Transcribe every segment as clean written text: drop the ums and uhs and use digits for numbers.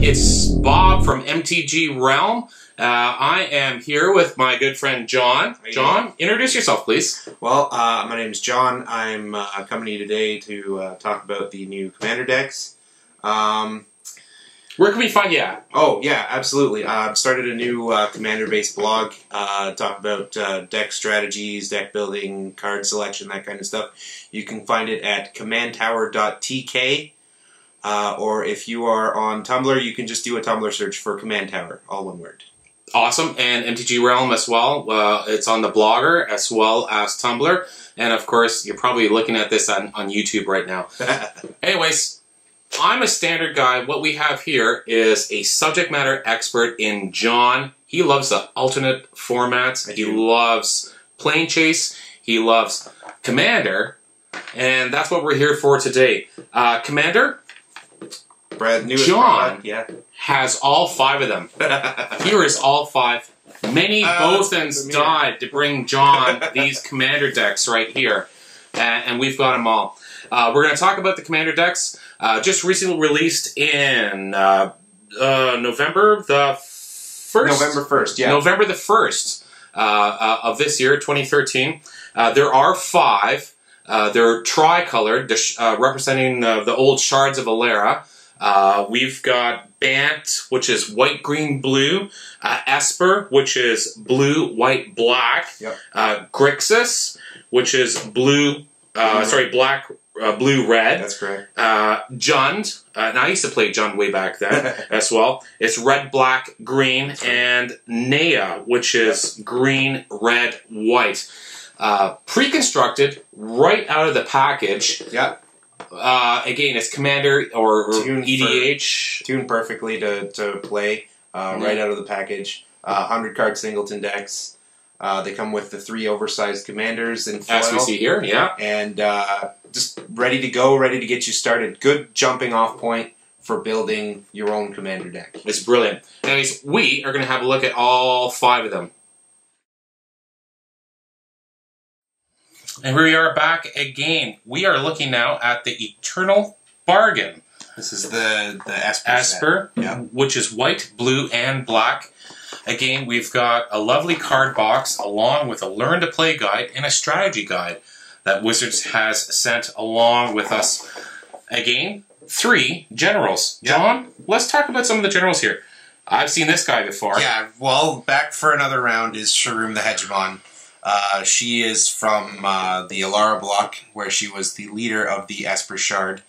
It's Bob from MTG Realm. I am here with my good friend John. John, introduce yourself, please. Well, my name is John. I'm coming to you today to talk about the new Commander decks. Where can we find you at? Oh, yeah, absolutely. I've started a new Commander-based blog, talk about deck strategies, deck building, card selection, that kind of stuff. You can find it at commandtower.tk, or if you are on Tumblr, you can just do a Tumblr search for Command Tower, all one word. Awesome, and MTG Realm as well. It's on the Blogger as well as Tumblr. And of course, you're probably looking at this on YouTube right now. Anyways, I'm a standard guy. What we have here is a subject matter expert in John. He loves the alternate formats. He loves Plane Chase. He loves Commander. And that's what we're here for today. Commander, John has all 5 of them. Here is all 5. Many Bothans died to bring John these Commander decks right here. And we've got them all. We're going to talk about the Commander decks. Just recently released in November the 1st? November 1st, yeah. November the 1st of this year, 2013. There are 5. They're tricolored, representing the old shards of Alera. We've got Bant, which is white, green, blue. Esper, which is blue, white, black. Yep. Grixis, which is blue, black, blue, red. That's correct. Jund, and I used to play Jund way back then as well. It's red, black, green, and Nea, which is green, red, white. Pre-constructed right out of the package. Yeah. Again, it's Commander or EDH. Tuned perfectly to play right out of the package. 100-card singleton decks. They come with the 3 oversized commanders in foil. As we see here, yeah. And just ready to go, ready to get you started. Good jumping off point for building your own commander deck. It's brilliant. Anyways, we are going to have a look at all 5 of them. And here we are back again. We are looking now at the Eternal Bargain. This is the Esper, which is white, blue, and black. Again, we've got a lovely card box along with a Learn to Play guide and a strategy guide that Wizards has sent along with us. Again, 3 generals. John, let's talk about some of the generals here. I've seen this guy before. Yeah, well, back for another round is Shroom the Hegemon. She is from the Alara block, where she was the leader of the Esper Shard.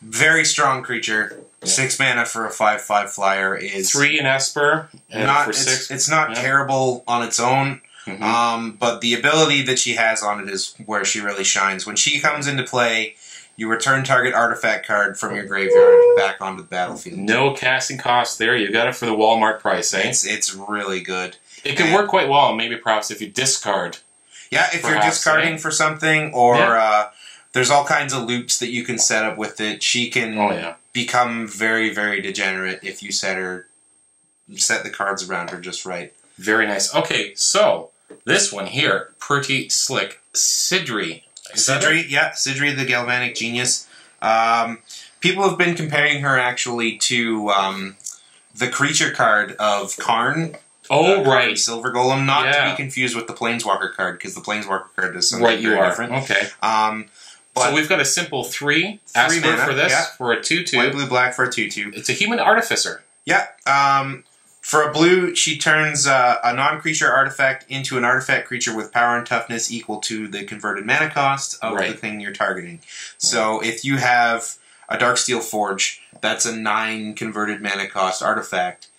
Very strong creature. 6 mana for a 5/5 flyer is 3 in Esper. And for 6. It's not terrible on its own, but the ability that she has on it is where she really shines. When she comes into play, you return target artifact card from your graveyard back onto the battlefield. No casting cost there. You got it for the Walmart price, eh? It's really good. It can work quite well, maybe perhaps if you discard. Yeah, if you're discarding for something, or there's all kinds of loops that you can set up with it. She can become very, very degenerate if you set the cards around her just right. Very nice. Okay, so this one here, pretty slick. Sidri. Sidri the Galvanic Genius. People have been comparing her actually to the creature card of Karn. Oh, right. Silver Golem, not to be confused with the Planeswalker card, because the Planeswalker card is something very different. Okay. So we've got a simple 3 Esper for this, for a 2/2. White, blue, black for a 2/2. It's a human artificer. Yeah. For a blue, she turns a non-creature artifact into an artifact creature with power and toughness equal to the converted mana cost of the thing you're targeting. So if you have a Darksteel Forge, that's a 9 converted mana cost artifact.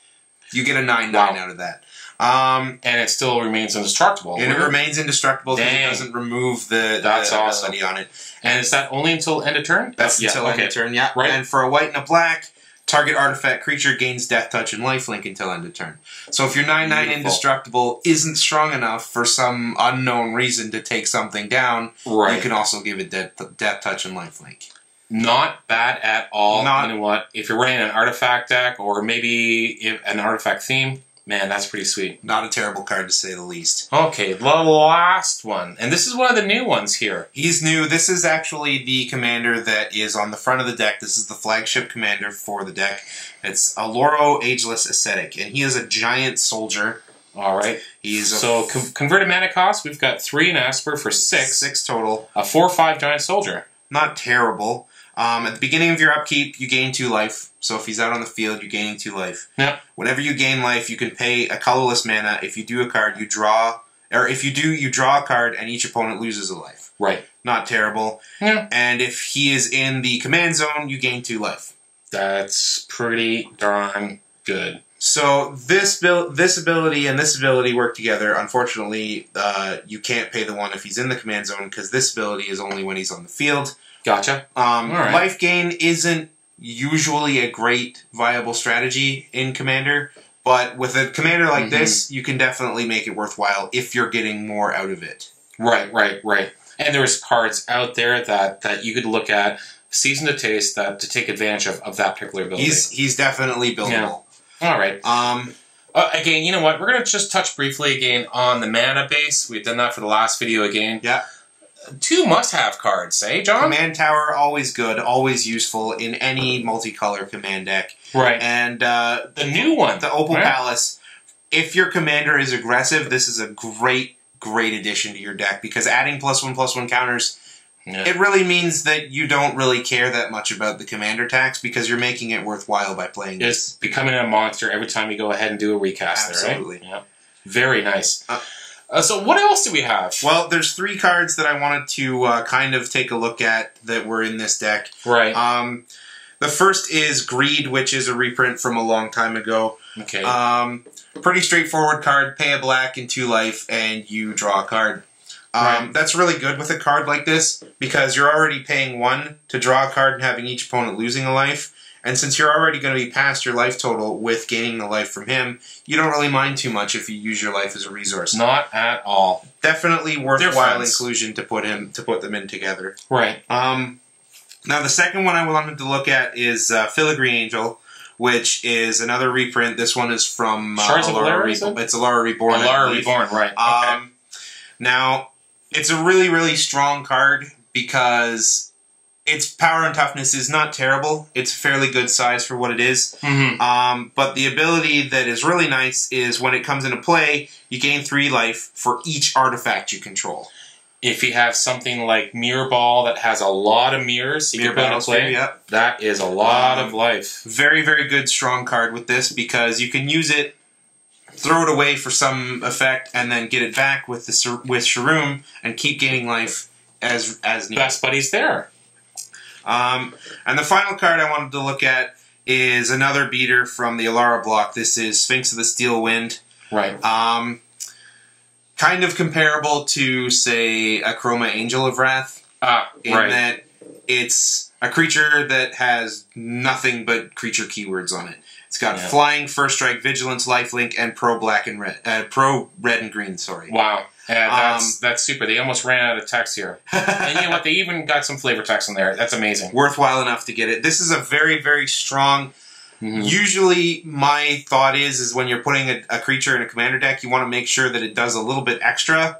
You get a 9/9 out of that. And it still remains indestructible. And it remains indestructible because it doesn't remove the ability on it. And is that only until end of turn? That's until end of turn, yeah. Right. And for a white and a black, target artifact creature gains Death Touch and Lifelink until end of turn. So if your 9/9 indestructible isn't strong enough for some unknown reason to take something down, you can also give it Death Touch and Lifelink. Not bad at all. You know what? If you're running an artifact deck, or maybe an artifact theme, Man, that's pretty sweet. Not a terrible card, to say the least. Okay, the last one. And this is one of the new ones here. He's new. This is actually the commander that is on the front of the deck. This is the flagship commander for the deck. It's Aloro Ageless Ascetic, and he is a giant soldier. All right. So converted mana cost, we've got 3 in Esper for 6. 6 total. A 4/5 giant soldier. Not terrible. At the beginning of your upkeep, you gain 2 life. So if he's out on the field, you're gaining 2 life. Yeah. Whenever you gain life, you can pay a colorless mana. If you do a card, you draw... Or if you do, you draw a card, and each opponent loses a life. Right. Not terrible. Yeah. And if he is in the command zone, you gain 2 life. That's pretty darn good. So this ability and this ability work together. Unfortunately, you can't pay the one if he's in the command zone, because this ability is only when he's on the field. Gotcha. Right. Life gain isn't usually a great viable strategy in Commander, but with a commander like this, you can definitely make it worthwhile if you're getting more out of it. Right. And there's cards out there that you could look at, season to taste, that to take advantage of that particular ability. He's definitely buildable. Yeah. All right. Again, you know what? We're going to just touch briefly again on the mana base. We've done that for the last video again. Yeah. 2 must-have cards, eh, John? Command Tower, always good, always useful in any multicolor command deck. Right. And the new one, the Opal Palace, if your commander is aggressive, this is a great addition to your deck, because adding +1/+1 counters, it really means that you don't really care that much about the commander tax, because you're making it worthwhile by playing this. It's becoming a monster every time you go ahead and do a recast. Absolutely. There, right? Yeah. Very nice. So what else do we have? Well, there's 3 cards that I wanted to kind of take a look at that were in this deck. Right. The first is Greed, which is a reprint from a long time ago. Okay. Pretty straightforward card. Pay a black and 2 life, and you draw a card. Right. That's really good with a card like this, because you're already paying 1 to draw a card and having each opponent losing a life. And since you're already going to be past your life total with gaining the life from him, you don't really mind too much if you use your life as a resource. Not at all. Definitely worthwhile inclusion to put them in together. Right. Now the second one I wanted to look at is Filigree Angel, which is another reprint. This one is from Shards of Alara. It's Alara Reborn. Alara Reborn, right. Okay. Now, it's a really strong card, because its power and toughness is not terrible. It's fairly good size for what it is. But the ability that is really nice is when it comes into play, you gain 3 life for each artifact you control. If you have something like Mirror Ball that has a lot of mirrors, you can play. Yep. That is a lot of life. Very good, strong card with this, because you can use it, throw it away for some effect, and then get it back with Shroom and keep gaining life as needed. Best buddies there. And the final card I wanted to look at is another beater from the Alara block. This is Sphinx of the Steel Wind. Right. Kind of comparable to, say, a Chroma Angel of Wrath. In that it's a creature that has nothing but creature keywords on it. It's got Flying, First Strike, Vigilance, Lifelink, and Pro Red and Green. Sorry. Wow. Yeah, that's super. They almost ran out of text here. And you know what? They even got some flavor text in there. That's amazing. Worthwhile enough to get it. This is a very strong... Usually, my thought is when you're putting a creature in a commander deck, you want to make sure that it does a little bit extra.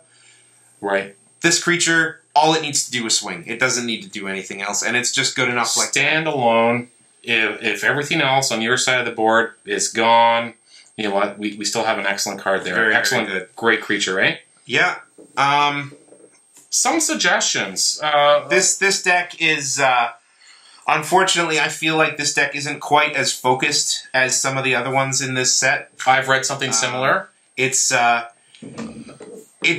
Right. This creature, all it needs to do is swing. It doesn't need to do anything else, and it's just good enough like that. Stand alone. If everything else on your side of the board is gone, you know what? We still have an excellent card there. Very good. Great creature, right? Yeah. Some suggestions. This deck is... Unfortunately, I feel like this deck isn't quite as focused as some of the other ones in this set. I've read something similar. It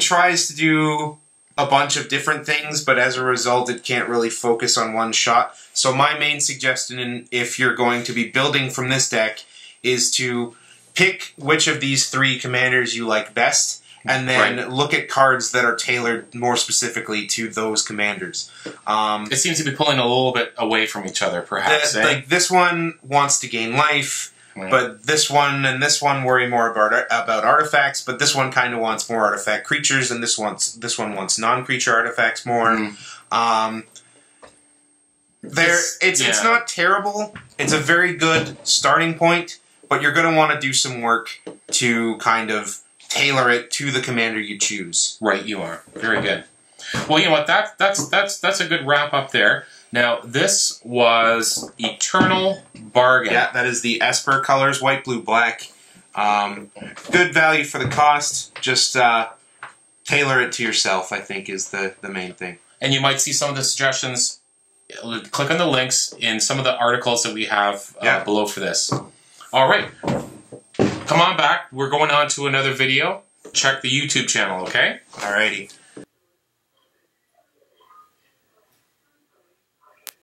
tries to do a bunch of different things, but as a result, it can't really focus on one shot. So my main suggestion, if you're going to be building from this deck, is to pick which of these 3 commanders you like best, and then look at cards that are tailored more specifically to those commanders. It seems to be pulling a little bit away from each other, perhaps. Like this one wants to gain life, but this one and this one worry more about artifacts. But this one kind of wants more artifact creatures, and this one wants non-creature artifacts more. It's not terrible. It's a very good starting point. but you're going to want to do some work to kind of tailor it to the commander you choose. Right, you are. Very good. Well, you know what? That's a good wrap up there. Now, this was Eternal Bargain. Yeah, that is the Esper colors, white, blue, black. Good value for the cost. Just tailor it to yourself, I think, is the main thing. And you might see some of the suggestions. Click on the links in some of the articles that we have below for this. All right. Come on back. We're going on to another video. Check the YouTube channel, okay? Alrighty.